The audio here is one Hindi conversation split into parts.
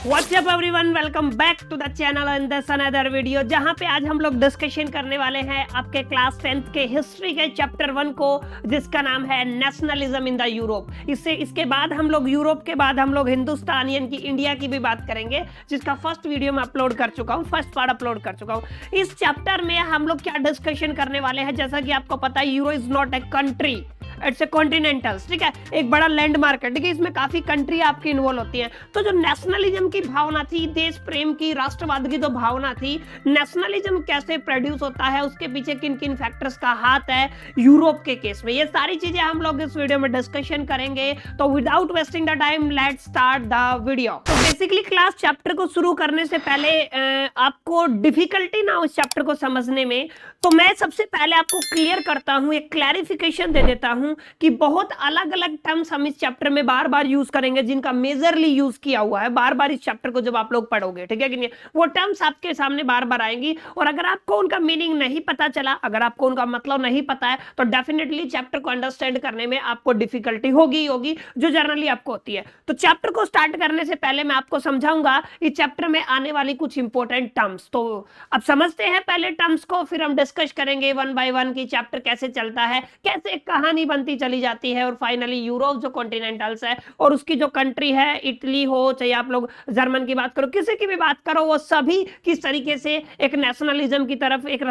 WhatsApp everyone, welcome back to the channel and this another video, जहां पे आज हम लोग डिस्कशन करने वाले हैं आपके क्लास 10th के हिस्ट्री के चैप्टर 1 को, जिसका नाम है नेशनलिज्म इन द यूरोप। इसके बाद हम लोग यूरोप के बाद हम लोग हिंदुस्तान यानी कि इंडिया की भी बात करेंगे, जिसका फर्स्ट वीडियो मैं अपलोड कर चुका हूं, फर्स्ट पार्ट अपलोड कर चुका हूं। इस चैप्टर में हम लोग क्या डिस्कशन करने वाले हैं, जैसा कि आपको पता है Europe is not a country, it's a continentals, ठीक है, एक बड़ा लैंडमार्क है, ठीक है, इसमें काफी कंट्री आपकी इन्वॉल्व होती हैं। तो जो नेशनलिज्म की भावना थी, देश प्रेम की, राष्ट्रवाद की जो भावना थी, नेशनलिज्म कैसे प्रोड्यूस होता है, उसके पीछे किन किन फैक्टर्स का हाथ है यूरोप के केस में, ये सारी चीजें हम लोग इस वीडियो में डिस्कशन करेंगे। तो without wasting the time let's start the video. तो बेसिकली क्लास चैप्टर को शुरू करने से पहले आपको डिफिकल्टी ना हो इस चैप्टर को समझने में, तो मैं सबसे पहले आपको क्लियर करता हूं, एक क्लैरिफिकेशन दे देता हूं कि बहुत अलग अलग टर्म्स हम इस चैप्टर में बार बार यूज करेंगे, जिनका मेजरली यूज किया हुआ है बार बार इस चैप्टर को जब आप लोग पढ़ोगे, ठीक है कि नहीं, वो टर्म्स आपके सामने बार बार आएंगी। और अगर आपको उनका मीनिंग नहीं पता चला, अगर आपको उनका मतलब नहीं पता है, तो डेफिनेटली चैप्टर को अंडरस्टैंड करने में आपको डिफिकल्टी होगी जो जनरली आपको होती है। तो चैप्टर को स्टार्ट करने से पहले मैं आपको समझाऊंगा इस चैप्टर में आने वाली कुछ इंपॉर्टेंट टर्म्स। तो अब समझते हैं पहले टर्म्स को, फिर हम डिस्कस करेंगे वन बाय वन की चैप्टर कैसे चलता है, कैसे कहानी बनती चली जाती है, और फाइनली यूरोप जो कॉन्टिनेंटल्स है और उसकी जो कंट्री है, इटली हो चाहे आप लोग जर्मन की बात करो, किसी की भी बात करो, वो सभी किस तरीके से एक नेशनलिज्म की तरफ एक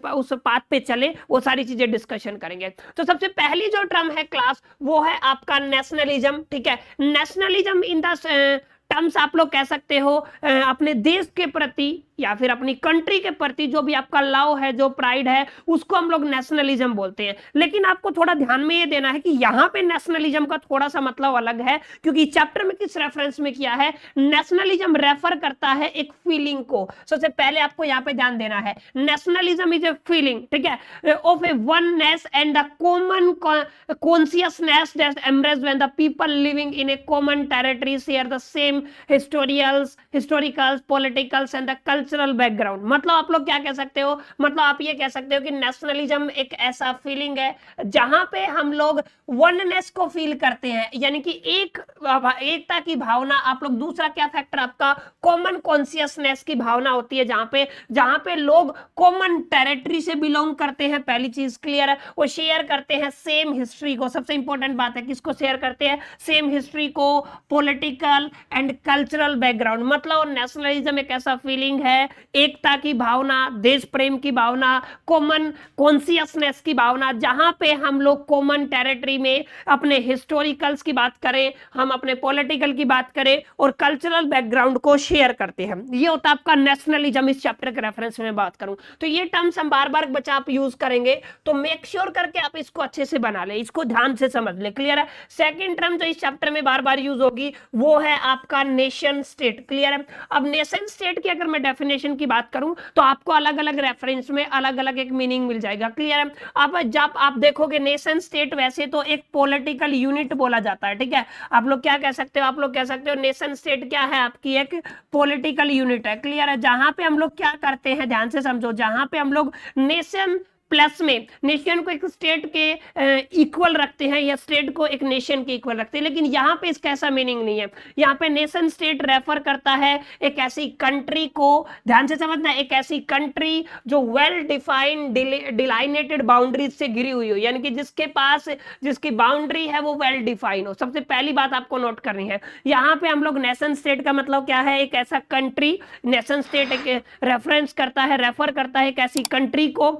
उस पाथ पे चले, वो सारी चीजें डिस्कशन करेंगे। तो सबसे पहली जो टर्म है क्लास, वो है आपका नेशनलिज्म, ठीक है। नेशनलिज्म इन द टर्म्स आप लोग कह सकते हो अपने देश के प्रति या फिर अपनी कंट्री के प्रति जो भी आपका लव है, जो प्राइड है, उसको हम लोग नेशनलिज्म बोलते हैं। लेकिन आपको थोड़ा ध्यान में ये देना है कि यहाँ पे नेशनलिज्म का थोड़ा सा मतलब अलग है, क्योंकि चैप्टर में किस रेफरेंस में किया है, नेशनलिज्म रेफर करता है एक फीलिंग को। सबसे पहले आपको यहाँ पे ध्यान देना है, नेशनलिज्म इज ए फीलिंग, ठीक है, of a oneness and the common consciousness that embrace when the people living in a common territory share the same historicals, politicals and the cultural background. मतलब आप लोग क्या कह सकते हो, मतलब आप ये कह सकते हो कि नेशनलिज्म एक ऐसा फीलिंग है जहां पे हम लोग वननेस को फील करते हैं, यानी कि एकता की भावना। आप लोग दूसरा क्या फैक्टर आपका कॉमन कॉन्शियसनेस की भावना होती है, जहां पे लोग कॉमन टेरिटरी से बिलोंग करते हैं, पहली चीज क्लियर है, वो शेयर करते हैं सेम हिस्ट्री को। सबसे इंपॉर्टेंट बात है, किसको शेयर करते हैं, सेम हिस्ट्री को, पॉलिटिकल एंड कल्चरल बैकग्राउंड। मतलब नेशनलिज्म एक ऐसा फीलिंग है, एकता की भावना, देश प्रेम की भावना, कॉमन कॉन्शियसनेस की भावना, जहां पे हम लोग कॉमन टेरिटरी में अपने हिस्टोरिकल्स की बात करें, हम अपने पॉलिटिकल की बात करें और कल्चरल बैकग्राउंड को शेयर करते हैं। ये होता है आपका नेशनलिज्म। इस चैप्टर के रेफरेंस में बात करूं तो ये टर्म्स हम बार बार बच्चा आप यूज करेंगे, तो मेक श्योर करके आप इसको अच्छे से बना ले, इसको ध्यान से समझ ले, क्लियर है। सेकेंड टर्म जो इस चैप्टर में बार बार यूज होगी वो है आपका नेशन स्टेट, क्लियर है। अब नेशन स्टेट की अगर मैं डेफिनेशन की बात करूं तो आपको अलग अलग रेफरेंस में अलग अलग एक मीनिंग मिल जाएगा, क्लियर है। अब जब आप देखोगे नेशन स्टेट वैसे तो एक पॉलिटिकल यूनिट बोला जाता है, ठीक है। आप लोग क्या कह सकते हो, आप लोग कह सकते हो नेशन स्टेट क्या है, आपकी एक पॉलिटिकल यूनिट है, क्लियर है। जहां पे हम लोग क्या करते हैं, ध्यान से समझो, जहां पे हम लोग नेशन प्लस में नेशन को एक स्टेट के इक्वल रखते हैं या स्टेट को एक नेशन के इक्वल रखते हैं, लेकिन यहाँ पे इसका ऐसा मीनिंग नहीं है। यहाँ पे नेशन स्टेट रेफर करता है एक ऐसी कंट्री को, ध्यान से समझना, एक ऐसी कंट्री जो वेल डिफाइंड डिलाइनेटेड बाउंड्रीज से घिरी हुई हो, यानी कि जिसकी बाउंड्री है वो वेल डिफाइंड हो। सबसे पहली बात आपको नोट करनी है, यहाँ पे हम लोग नेशन स्टेट का मतलब क्या है, एक ऐसा कंट्री, नेशन स्टेट एक रेफरेंस करता है, रेफर करता है एक ऐसी कंट्री को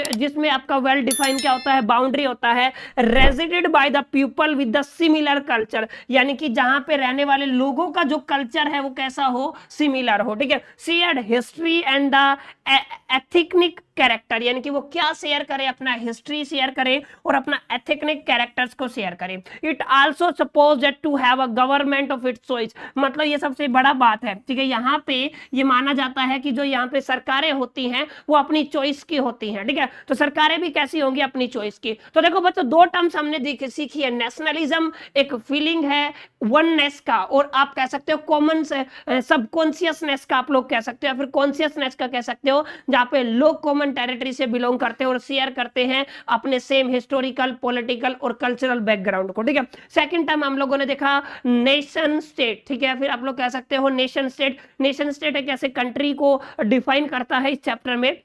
जिसमें आपका वेल डिफाइन क्या होता है, बाउंड्री होता है, resided by the people with the similar culture, यानी कि जहां पे रहने वाले लोगों का जो कल्चर है वो कैसा हो, सिमिलर हो, ठीक है। Shared history and the ethnic character, यानी कि वो क्या शेयर करे, अपना हिस्ट्री शेयर करे और अपना एथिकनिक कैरेक्टर्स को शेयर करे। It also supposed to have a government of its choice, मतलब ये सबसे बड़ा बात है, ठीक है। यहाँ पे ये माना जाता है कि जो यहाँ पे सरकारें होती हैं वो अपनी चॉइस की होती हैं, ठीक है। तो सरकारें भी कैसी होंगी, अपनी चॉइस की। तो देखो बच्चों, दो टर्म्स हमने सीखी है, नेशनलिज्म एक फीलिंग है वननेस का, और आप कह सकते हो कॉमन सबकॉन्शियसनेस का आप लोग कह सकते हो, या फिर कॉन्शियसनेस का कह सकते हो, जहां पे लोग कॉमन कॉमन टेरिटरी से बिलोंग करते हैं और शेयर करते हैं अपने सेम हिस्टोरिकल, पॉलिटिकल और कल्चरल बैकग्राउंड को, ठीक है। सेकंड टर्म हम लोगों ने देखा नेशन स्टेट, ठीक है। फिर आप लोग कह सकते हो नेशन स्टेट। नेशन स्टेट एक ऐसे कंट्री को डिफाइन करता है इस चैप्टर में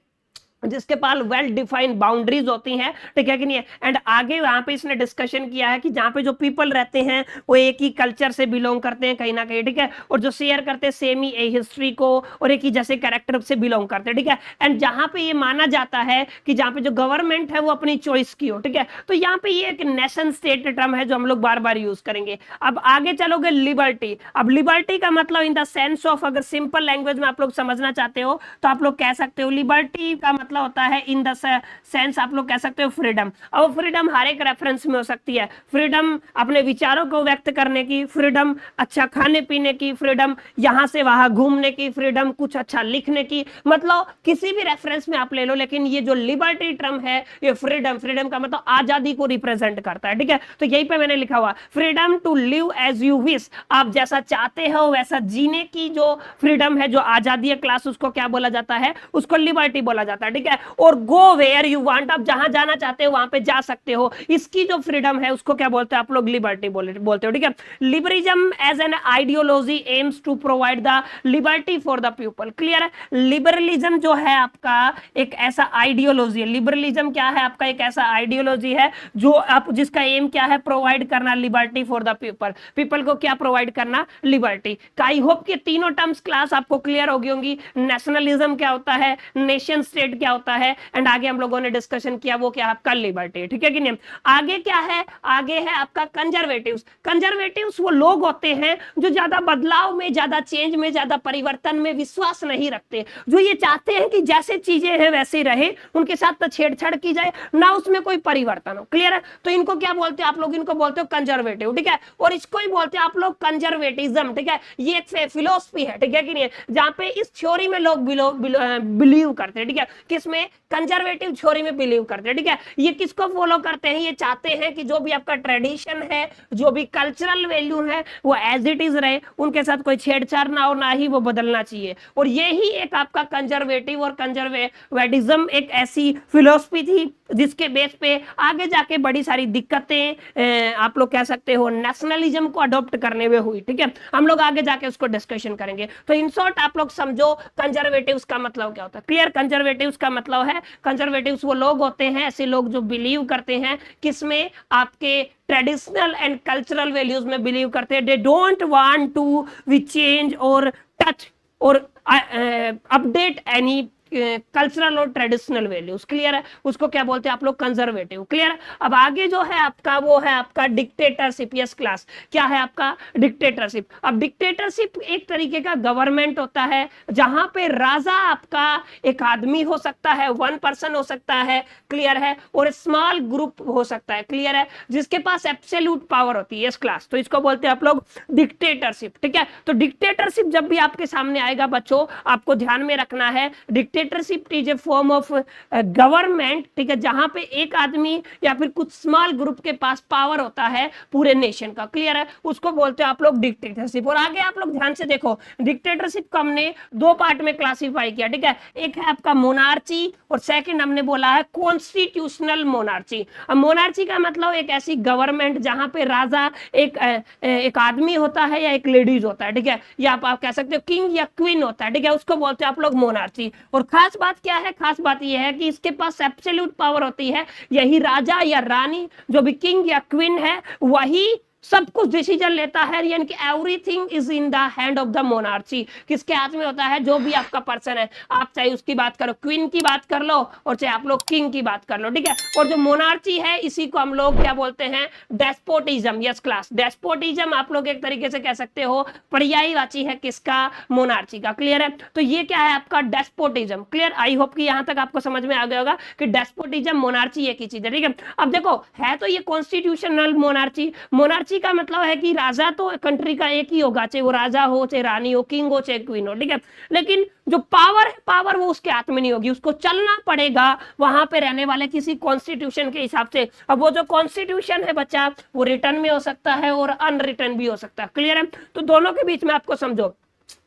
जिसके पास वेल डिफाइंड बाउंड्रीज होती हैं, ठीक है कि नहीं। एंड आगे वहां पे इसने डिस्कशन किया है कि जहां पे जो पीपल रहते हैं वो एक ही कल्चर से बिलोंग करते हैं कहीं ना कहीं, ठीक है, और जो शेयर करते हैं सेम ही हिस्ट्री को और एक ही जैसे कैरेक्टर से बिलोंग करते हैं, ठीक है। एंड जहां पे ये माना जाता है कि जहां पे जो गवर्नमेंट है वो अपनी चॉइस की हो, ठीक है। तो यहाँ पे ये एक नेशन स्टेट टर्म है जो हम लोग बार बार यूज करेंगे। अब आगे चलोगे लिबर्टी। अब लिबर्टी का मतलब इन द सेंस ऑफ, अगर सिंपल लैंग्वेज में आप लोग समझना चाहते हो तो आप लोग कह सकते हो लिबर्टी का मतलब होता है इन द सेंस आप लोग कह सकते हो फ्रीडम। अब फ्रीडम हर एक रेफरेंस में हो सकती है। फ्रीडम अपने विचारों को व्यक्त करने की, फ्रीडम अच्छा खाने पीने की, फ्रीडम यहां से वहां घूमने की, फ्रीडम कुछ अच्छा लिखने की, मतलब किसी भी रेफरेंस में आप ले लो। लेकिन ये जो लिबर्टी टर्म है ये फ्रीडम, फ्रीडम का मतलब आजादी को रिप्रेजेंट करता है, ठीक है। तो यही पे मैंने लिखा हुआ freedom to live as you wish, आप जैसा चाहते हो वैसा जीने की जो फ्रीडम है, जो आजादी है क्लास, उसको क्या बोला जाता है, उसको लिबर्टी बोला जाता है, ठीक है। और गो वेयर यू वांट, आप जहां जाना चाहते हो वहां पे जा सकते हो, इसकी जो फ्रीडम है उसको क्या बोलते हैं आप लोग, लिबर्टी बोलते हो, ठीक है। Liberalism as an ideology aims to provide the liberty for the people, clear है। लिबरलिज्म जो है आपका एक ऐसा आइडियोलॉजी है, लिबरलिज्म क्या है आपका, एक ऐसा आइडियोलॉजी है जो आप, जिसका एम क्या है, प्रोवाइड करना liberty for the people, people को क्या प्रोवाइड करना, लिबर्टी। आई होप कि तीनों टर्म्स क्लास आपको क्लियर होगी होंगी। नेशनलिज्म क्या होता है, नेशन स्टेट क्या होता है, एंड आगे हम लोगों ने डिस्कशन किया वो क्या आपका लिबर्टी, ठीक है कि नहीं। आगे क्या है, आगे है आपका कंजर्वेटिव्स। कंजर्वेटिव्स वो लोग होते हैं जो ज्यादा बदलाव में, ज्यादा चेंज में, ज्यादा परिवर्तन में विश्वास नहीं रखते, जो ये चाहते हैं कि जैसे चीजें हैं वैसे ही रहे, उनके साथ छेड़छाड़ की जाए ना, उसमें कोई परिवर्तन हो, क्लियर है। तो इनको क्या बोलते हैं आप लोग, इनको बोलते हो कंजर्वेटिव, ठीक है। और इसको ही बोलते हैं आप लोग कंजर्वेटिज्म, ठीक है। ये एक फिलोसफी है, ठीक है कि नहीं, जहां पे इस थ्योरी में लोग बिलीव करते हैं, ठीक है। किसमें, कंजर्वेटिव थ्योरी में बिलीव करते हैं, ठीक है। ये किसको फॉलो करते हैं, ये चाहते हैं कि जो भी आपका ट्रेडिशन है, जो भी कल्चरल वैल्यू है वो एज इट इज रहे, उनके साथ कोई छेड़छाड़ ना हो, ना ही वो बदलना चाहिए। और यही एक आपका कंजर्वेटिव और कंजर्वेटिज्म एक ऐसी फिलोसफी थी जिसके बेस पे आगे जाके बड़ी सारी दिक्कतें आप लोग कह सकते हो नेशनलिज्म को अडॉप्ट करने में हुई, ठीक है। हम लोग आगे जाके उसको डिस्कशन करेंगे। तो इन शॉर्ट आप लोग समझो कंजर्वेटिव्स का मतलब क्या होता है, क्लियर। कंजर्वेटिव्स का मतलब है, कंजर्वेटिव्स वो लोग होते हैं, ऐसे लोग जो बिलीव करते हैं किसमें, आपके ट्रेडिशनल एंड कल्चरल वैल्यूज में बिलीव करते हैं। They don't want to we change और टच और अपडेट एनी कल्चरल और ट्रेडिशनल वैल्यूज, क्लियर है। उसको क्या बोलते हैं आप लोग, कंजर्वेटिव, क्लियर। अब आगे जो है आपका वो है आपका डिक्टेटरशिप। यस क्लास, क्या है आपका, डिक्टेटरशिप। अब डिक्टेटरशिप एक तरीके का गवर्नमेंट होता है जहां पे राजा आपका एक आदमी हो सकता है, वन पर्सन हो सकता है, क्लियर है, और स्मॉल ग्रुप हो सकता है, क्लियर है, जिसके पास एब्सोल्यूट पावर होती है। यस क्लास, तो इसको बोलते हैं आप लोग डिक्टेटरशिप, ठीक है। तो डिक्टेटरशिप जब भी आपके सामने आएगा बच्चों, आपको ध्यान में रखना है, dictatorship is a form of government, ठीक है, जहां पे एक आदमी या फिर कुछ स्मॉल ग्रुप के पास पावर होता है पूरे नेशन का, क्लियर है, उसको बोलते हैं आप लोग डिक्टेटरशिप। और आगे आप लोग ध्यान से देखो, डिक्टेटरशिप को हमने दो पार्ट में क्लासिफाई किया, ठीक है। एक है आपका मोनार्ची और सेकंड हमने बोला है कॉन्स्टिट्यूशनल मोनार्ची। अब मोनार्ची का मतलब एक ऐसी गवर्नमेंट जहां पे राजा एक आदमी होता है या एक लेडीज होता है, ठीक है, या आप कह सकते हो किंग या क्वीन होता है, ठीक है, उसको बोलते हैं आप लोग मोनार्ची। और खास बात क्या है, खास बात यह है कि इसके पास एब्सोल्यूट पावर होती है, यही राजा या रानी जो भी किंग या क्वीन है वही सब कुछ डिसीजन लेता है, यानी कि everything is in the hand of the monarchy. किसके हाथ में होता है, जो भी आपका पर्सन है, आप चाहे उसकी बात करो, क्वीन की बात कर लो और चाहे आप लोग किंग की बात कर लो, ठीक है। और जो मोनार्ची है इसी को हम लोग क्या बोलते हैं, डेस्पोटिज्म। यस क्लास, डेस्पोटिज्म आप लोग एक तरीके से कह सकते हो पर्यायवाची है किसका, मोनार्ची का, क्लियर है। तो ये क्या है आपका डेस्पोटिज्म, क्लियर। आई होप कि यहां तक आपको समझ में आ गया होगा कि डेस्पोटिज्म मोनार्ची एक ही चीज है, ठीक है। अब देखो है तो ये कॉन्स्टिट्यूशनल मोनार्ची। मोनार्ची का मतलब है कि राजा तो कंट्री का एक ही होगा, चाहे वो राजा हो, चाहे रानी हो, किंग हो, चाहे क्वीन हो, ठीक है। लेकिन जो पावर है, पावर वो उसके हाथ में नहीं होगी, उसको चलना पड़ेगा वहां पे रहने वाले किसी कॉन्स्टिट्यूशन के हिसाब से। अब वो जो कॉन्स्टिट्यूशन है बच्चा, वो रिटर्न में हो सकता है और अनरिटर्न भी हो सकता है, क्लियर है। तो दोनों के बीच में आपको समझो,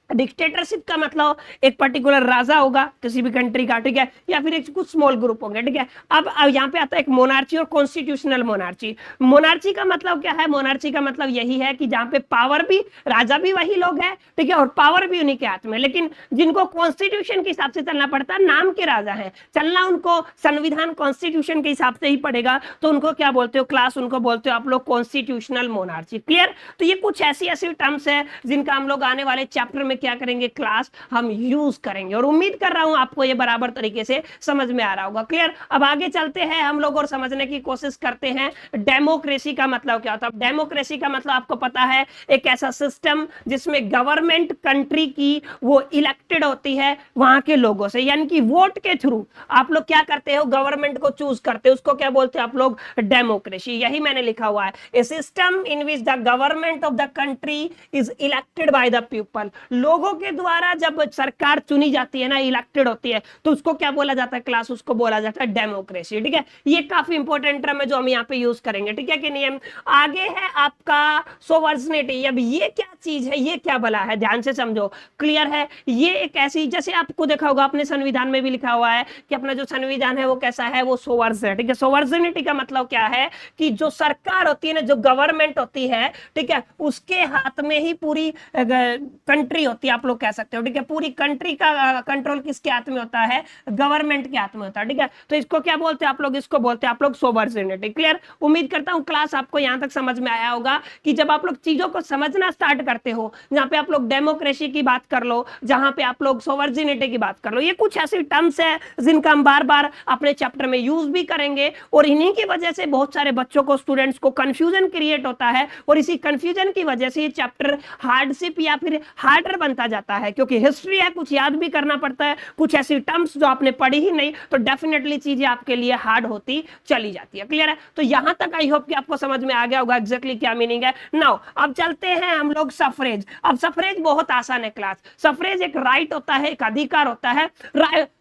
डिक्टेटरशिप का मतलब एक पर्टिकुलर राजा होगा किसी भी कंट्री का, ठीक है, या फिर एक कुछ स्मॉल ग्रुप होंगे, ठीक है। अब यहाँ पे आता है एक मोनार्ची और कॉन्स्टिट्यूशनल मोनार्ची। मोनार्ची का मतलब क्या है? मोनार्ची का मतलब यही है कि जहां पे पावर भी, राजा भी वही लोग हैं, ठीक है, और पावर भी उन्हीं के हाथ में, लेकिन जिनको कॉन्स्टिट्यूशन के हिसाब से चलना पड़ता है, नाम के राजा है, चलना उनको संविधान कॉन्स्टिट्यूशन के हिसाब से ही पड़ेगा, तो उनको क्या बोलते हो क्लास? उनको बोलते हो आप लोग कॉन्स्टिट्यूशनल मोनार्ची। क्लियर? तो ये कुछ ऐसी ऐसी टर्म्स है जिनका हम लोग आने वाले चैप्टर में क्या करेंगे क्लास, हम यूज करेंगे, और उम्मीद कर रहा हूं आपको ये बराबर तरीके से समझ में आ रहा होगा। क्लियर? अब आगे चलते हैं हम लोग और समझने की कोशिश करते हैं डेमोक्रेसी का मतलब क्या होता है। डेमोक्रेसी का मतलब आपको पता है एक ऐसा सिस्टम जिसमें गवर्नमेंट कंट्री की वो इलेक्टेड होती है वहां के लोगों से, यानी कि वोट के थ्रू आप लोग क्या करते हो, गवर्नमेंट को चूज करते हो, उसको क्या बोलते हो आप लोग? डेमोक्रेसी। यही मैंने लिखा हुआ है, a system in which the government of the country is elected by the people. लोगों के द्वारा जब सरकार चुनी जाती है ना, इलेक्टेड होती है, तो उसको क्या बोला जाता है क्लास? उसको बोला जाता है डेमोक्रेसी, ठीक है। ये काफी इंपॉर्टेंट टर्म है जो हम यहाँ पे यूज करेंगे, ठीक है कि नहीं। आगे है आपका सोवर्सनिटी। अब ये क्या चीज है, ये क्या बला है, ध्यान से समझो। क्लियर है? ये एक ऐसी, जैसे आपको देखा होगा अपने संविधान में भी लिखा हुआ है कि अपना जो संविधान है वो कैसा है, वो सोवर्स है, ठीक है। सोवर्सनिटी का मतलब क्या है कि जो सरकार होती है ना, जो गवर्नमेंट होती है, ठीक है, उसके हाथ में ही पूरी कंट्री होती है, आप लोग कह सकते हो, ठीक है। पूरी कंट्री का कंट्रोल किसके हाथ में होता है? गवर्नमेंट के हाथ में होता है, ठीक है। तो इसको क्या बोलते हैं आप लोग? इसको बोलते हैं आप लोग सोवर्सनिटी। क्लियर? उम्मीद करता हूं क्लास आपको यहां तक समझ में आया होगा कि जब आप लोग चीजों को समझना स्टार्ट करते हो, जहां पे आप लोग डेमोक्रेसी की बात कर लो, जहां पे आप लोग सोवर्सनिटी की बात कर लो, ये कुछ ऐसी टर्म्स है जिनका हम बार बार अपने चैप्टर में यूज भी करेंगे, और इन्हीं की वजह से बहुत सारे बच्चों को, स्टूडेंट्स को कंफ्यूजन क्रिएट होता है, और इसी कंफ्यूजन की वजह से ये चैप्टर हार्डशिप या फिर हार्डर बनता जाता है, क्योंकि हिस्ट्री है, कुछ याद भी करना पड़ता है, कुछ ऐसी टर्म्स जो आपने पढ़ी ही नहीं, तो डेफिनेटली चीजें आपके लिए हार्ड होती चली जाती है। क्लियर है? तो यहां तक आई होप कि आपको समझ में आ गया होगा एग्जैक्टली क्या मीनिंग है। नाउ अब चलते हैं हम लोग सफरेज। अब सफरेज बहुत आसान है क्लास। सफरेज एक राइट होता है, एक अधिकार होता है,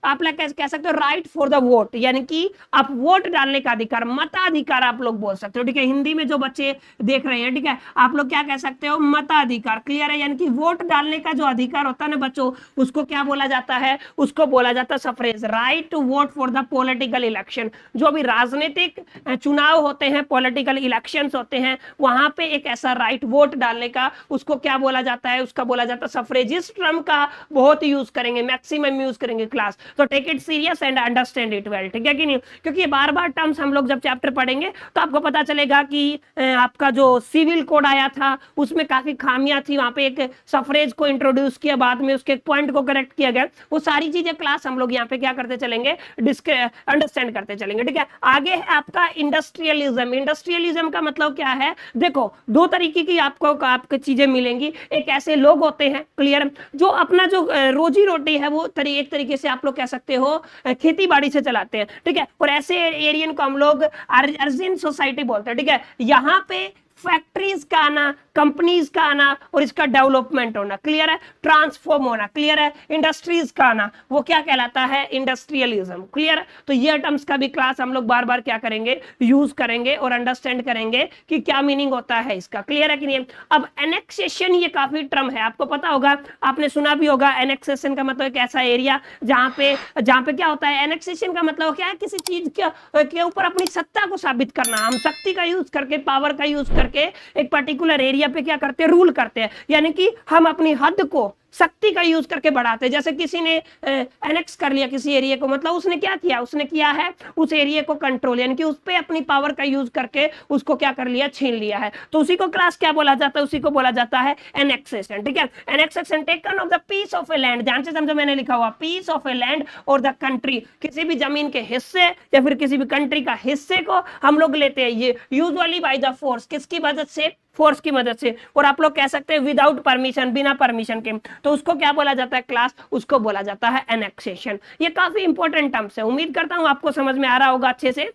आप लोग कह सकते हो राइट फॉर द वोट, यानी कि आप वोट डालने का अधिकार, मताधिकार आप लोग बोल सकते हो, ठीक है। हिंदी में जो बच्चे देख रहे हैं, ठीक है, आप लोग क्या कह सकते हो? मताधिकार। क्लियर है? यानी कि वोट डालने का जो अधिकार होता है ना बच्चों, उसको क्या बोला जाता है? उसको बोला जाता है suffrage, right to vote for the political election. जो भी राजनीतिक चुनाव होते हैं, पॉलिटिकल इलेक्शंस होते हैं, वहां पे एक ऐसा राइट वोट डालने का, उसको क्या बोला जाता है? उसका बोला जाता है सफरेज। इस टर्म का बहुत यूज करेंगे, मैक्सिमम यूज करेंगे क्लास, तो take it serious and understand it well, ठीक है कि नहीं। क्योंकि ये बार बार टर्म्स हम लोग जब चैप्टर पढ़ेंगे तो आपको पता चलेगा कि आपका जो सिविल कोड आया था उसमें काफी खामियां थी, वहां पे एक सफरेज को इंट्रोड्यूस किया, बाद में उसके पॉइंट को करेक्ट किया गया, वो सारी चीजें क्लास हम लोग यहाँ पे क्या करते चलेंगे? अंडरस्टैंड करते चलेंगे, ठीक है। आगे है आपका इंडस्ट्रियलिज्म। इंडस्ट्रियलिज्म का मतलब क्या है? देखो दो तरीके की आपको चीजें मिलेंगी। एक ऐसे लोग होते हैं, क्लियर, जो अपना जो रोजी रोटी है वो एक तरीके से आप लोग कह सकते हो खेती बाड़ी से चलाते हैं, ठीक है, और ऐसे एरियन को हम लोग अर्जिन सोसाइटी बोलते हैं, ठीक है। यहाँ पे फैक्ट्रीज का आना, कंपनीज का आना और इसका डेवलपमेंट होना, क्लियर है, ट्रांसफॉर्म होना, क्लियर है, इंडस्ट्रीज का आना, वो क्या कहलाता है? इंडस्ट्रियलिज्म, क्लियर है। तो ये टर्म्स का भी क्लास हम लोग बार बार क्या करेंगे? यूज करेंगे और अंडरस्टैंड करेंगे कि क्या मीनिंग होता है इसका, क्लियर है कि नहीं। अब एनेक्सेशन, ये काफी टर्म है, आपको पता होगा, आपने सुना भी होगा। एनेक्सेशन का मतलब एक ऐसा एरिया जहां पे क्या होता है? एनेक्सेशन का मतलब क्या है? किसी चीज के ऊपर अपनी सत्ता को साबित करना। हम शक्ति का यूज करके, पावर का यूज करके एक पर्टिकुलर एरिया पे क्या करते हैं? रूल करते हैं, यानी कि हम अपनी हद को शक्ति का यूज करके बढ़ाते हैं। जैसे किसी ने एनेक्स कर लिया किसी एरिया को, मतलब उसने क्या किया? उसने किया है उस एरिया को कंट्रोल, यानी कि उस पे अपनी पावर का यूज करके उसको क्या कर लिया? छीन लिया है। तो उसी को क्लास क्या बोला जाता है? उसी को बोला जाता है एनेक्सेशन, ठीक है। Annexation taken of the piece of a land, ध्यान से समझो, मैंने लिखा हुआ पीस ऑफ ए लैंड और द कंट्री, किसी भी जमीन के हिस्से या फिर किसी भी कंट्री का हिस्से को हम लोग लेते हैं, ये यूजुअली बाय द फोर्स, किसकी मदद से? फोर्स की मदद से। और आप लोग कह सकते हैं विदाउट परमिशन, बिना परमिशन के, तो उसको क्या बोला जाता है क्लास? उसको बोला जाता है एनेक्सेशन। ये काफी इंपॉर्टेंट टर्म्स है, उम्मीद करता हूं आपको समझ में आ रहा होगा अच्छे से।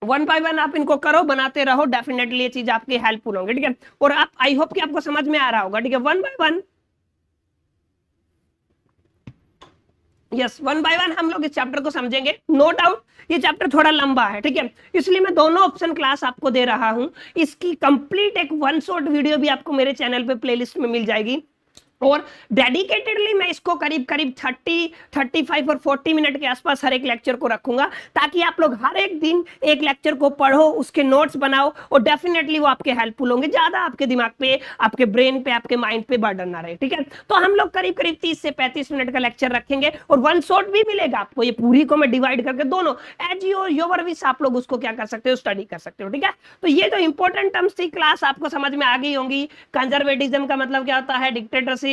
वन बाय वन आप इनको करो, बनाते रहो, डेफिनेटली ये चीज आपकी हेल्पफुल होंगी, ठीक है। और आप, आई होप कि आपको समझ में आ रहा होगा, ठीक है, one by one yes, one by one हम लोग इस चैप्टर को समझेंगे, नो डाउट ये चैप्टर थोड़ा लंबा है, ठीक है, इसलिए मैं दोनों ऑप्शन क्लास आपको दे रहा हूं। इसकी कंप्लीट एक वन शॉट वीडियो भी आपको मेरे चैनल पे प्लेलिस्ट में मिल जाएगी, और डेडिकेटेडली मैं इसको करीब करीब 30, 35 और 40 मिनट के आसपास हर एक लेक्चर को रखूंगा, ताकि आप लोग हर एक दिन एक लेक्चर को पढ़ो, उसके नोट्स बनाओ, और डेफिनेटली वो आपके हेल्पफुल होंगे, ज्यादा आपके दिमाग पे, आपके ब्रेन पे, आपके माइंड पे बर्डन ना रहे, ठीक है। तो हम लोग करीब करीब 30 से 35 मिनट का लेक्चर रखेंगे, और वन शॉट भी मिलेगा आपको, ये पूरी को मैं डिवाइड करके दोनों एज योर विश आप लोग उसको क्या कर सकते हो, स्टडी कर सकते हो, ठीक है। तो ये जो इंपॉर्टेंट टर्म्स थी क्लास आपको समझ में आ गई होंगी। कंजर्वेटिज्म का मतलब क्या होता है, डिक्टेटरशिप,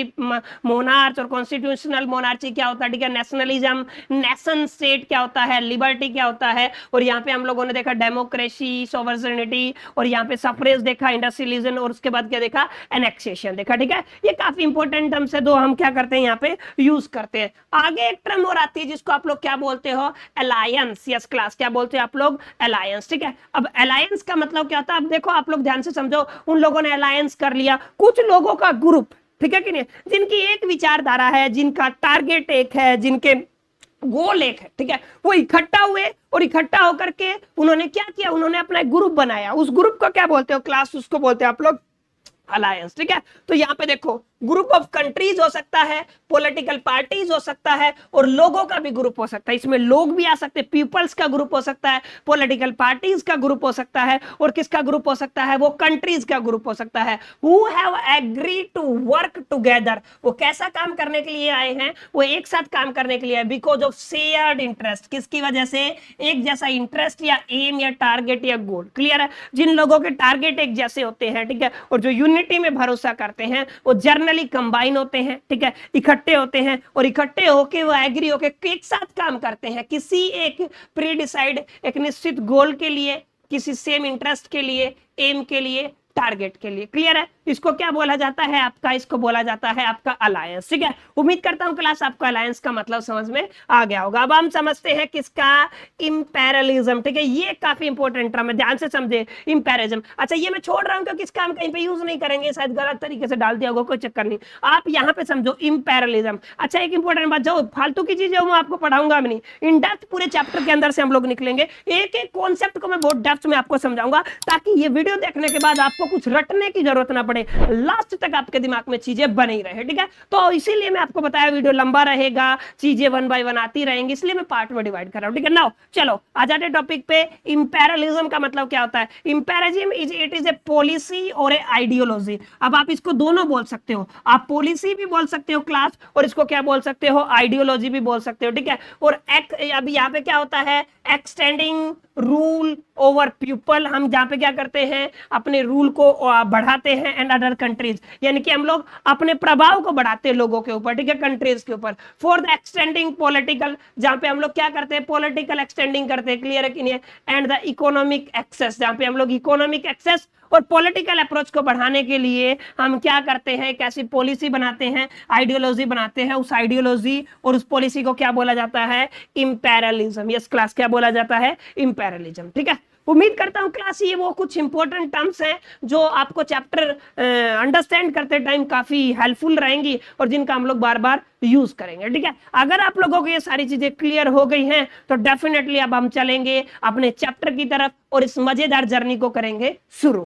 मोनार्च और कॉन्स्टिट्यूशनल मोनार्ची क्या होता है, ठीक है, नेशनलिज्म, नेशन स्टेट क्या होता है, लिबर्टी क्या होता है, और यहाँ पे हम लोगों ने देखा डेमोक्रेसी, सॉवरेनिटी, और यहाँ पे सफरेज देखा, इंडस्ट्रियलिज्म, और उसके बाद क्या देखा, एनेक्सेशन देखा, ठीक है। ये काफी इंपॉर्टेंट टर्म्स है, दो हम क्या करते हैं यहाँ पे यूज करते हैं। आगे एक टर्म और आती है जिसको आप लोग क्या बोलते हो, अलायंस। यस क्लास, क्या बोलते हो आप लोग, अलायंस, ठीक है। अब अलायंस का मतलब क्या होता है, अब देखो आप लोग ध्यान से समझो, उन लोगों ने अलायंस कर लिया, कुछ लोगों का ग्रुप, ठीक है कि नहीं, जिनकी एक विचारधारा है, जिनका टारगेट एक है, जिनके गोल एक है, ठीक है, वो इकट्ठा हुए, और इकट्ठा होकर के उन्होंने क्या किया, उन्होंने अपना एक ग्रुप बनाया, उस ग्रुप को क्या बोलते हो क्लास, उसको बोलते हैं आप लोग अलायंस, ठीक है। तो यहाँ पे देखो ग्रुप ऑफ कंट्रीज हो सकता है, पॉलिटिकल पार्टीज हो सकता है, और लोगों का भी ग्रुप हो सकता है, इसमें लोग भी आ सकते हैं, पीपल्स का ग्रुप हो सकता है, पॉलिटिकल पार्टीज का ग्रुप हो सकता है, और किसका ग्रुप हो सकता है, वो कंट्रीज का ग्रुप हो सकता है, who have agree to work together. वो कैसा काम करने के लिए आए हैं, वो एक साथ काम करने के लिए आए, बिकॉज ऑफ शेयर्ड इंटरेस्ट, किसकी वजह से, एक जैसा इंटरेस्ट या एम या टारगेट या गोल, क्लियर है। जिन लोगों के टारगेट एक जैसे होते हैं, ठीक है, और जो यूनिटी में भरोसा करते हैं, वो जर्नली कंबाइन होते हैं, ठीक है, इकट्ठे होते हैं, और इकट्ठे होके वो एग्री होके एक साथ काम करते हैं किसी एक प्री डिसाइड, एक निश्चित गोल के लिए, किसी सेम इंटरेस्ट के लिए, एम के लिए, टारगेट के लिए, क्लियर है। इसको क्या बोला जाता है आपका, इसको बोला जाता है आपका अलायंस, ठीक है। उम्मीद करता हूं क्लास आपको अलायंस का मतलब समझ में आ गया होगा। अब हम समझते हैं किसका, इंपेरियलिज्म, ठीक है, ये काफी इंपॉर्टेंट टर्म है, ध्यान से समझे, इंपेरियलिज्म। अच्छा ये मैं छोड़ रहा हूं क्योंकि इसका हम कहीं पे यूज नहीं करेंगे, शायद गलत तरीके से डाल दिया होगा, कोई चक्कर नहीं, आप यहाँ पे समझो इंपेरियलिज्म। अच्छा एक इंपॉर्टेंट बात, जो फालतू की चीजें मैं आपको पढ़ाऊंगा नहीं, इन डेप्थ पूरे चैप्टर के अंदर से हम लोग निकलेंगे, एक एक कॉन्सेप्ट को मैं बहुत डेप्थ में आपको समझाऊंगा, ताकि ये वीडियो देखने के बाद आपको कुछ रटने की जरूरत ना पड़े, लास्ट तक आपके दिमाग में चीजें बनी रहे, ठीक है। तो इसीलिए मैं आपको बताया वीडियो लंबा रहेगा, चीजें वन बाय वन आती रहेंगी, इसलिए मैं पार्ट में डिवाइड कर रहा हूं, ठीक है। नाउ चलो आ जाते टॉपिक पे। इंपेरियलिज्म का मतलब क्या होता है, imperialism it is a policy और ए आइडियोलॉजी। अब आप इसको दोनों बोल सकते हो, आप पॉलिसी भी बोल सकते हो क्लास, और इसको क्या बोल सकते हो, आइडियोलॉजी भी बोल सकते हो, ठीक है। और अभी यहाँ पे क्या होता है, एक्सटेंडिंग रूल ओवर पीपल, हम जहां पे क्या करते हैं, अपने रूल को बढ़ाते हैं, एंड अदर कंट्रीज, यानी कि हम लोग अपने प्रभाव को बढ़ाते हैं लोगों के ऊपर, ठीक है, कंट्रीज के ऊपर। फॉर द एक्सटेंडिंग पॉलिटिकल, जहां पे हम लोग क्या करते हैं, पॉलिटिकल एक्सटेंडिंग करते हैं, क्लियर है कि नहीं, एंड द इकोनॉमिक एक्सेस, जहां पे हम लोग इकोनॉमिक एक्सेस और पॉलिटिकल अप्रोच को बढ़ाने के लिए हम क्या करते हैं, एक ऐसी पॉलिसी बनाते हैं, आइडियोलॉजी बनाते हैं, उस आइडियोलॉजी और उस पॉलिसी को क्या बोला जाता है, इंपेरियलिज्म। यस क्लास, क्या बोला जाता है, इंपेरियलिज्म, ठीक है। उम्मीद करता हूं क्लास ये वो कुछ इंपॉर्टेंट टर्म्स हैं जो आपको चैप्टर अंडरस्टैंड करते टाइम काफी हेल्पफुल रहेंगी, और जिनका हम लोग बार बार यूज करेंगे, ठीक है। अगर आप लोगों को ये सारी चीजें क्लियर हो गई हैं, तो डेफिनेटली अब हम चलेंगे अपने चैप्टर की तरफ, और इस मजेदार जर्नी को करेंगे शुरू।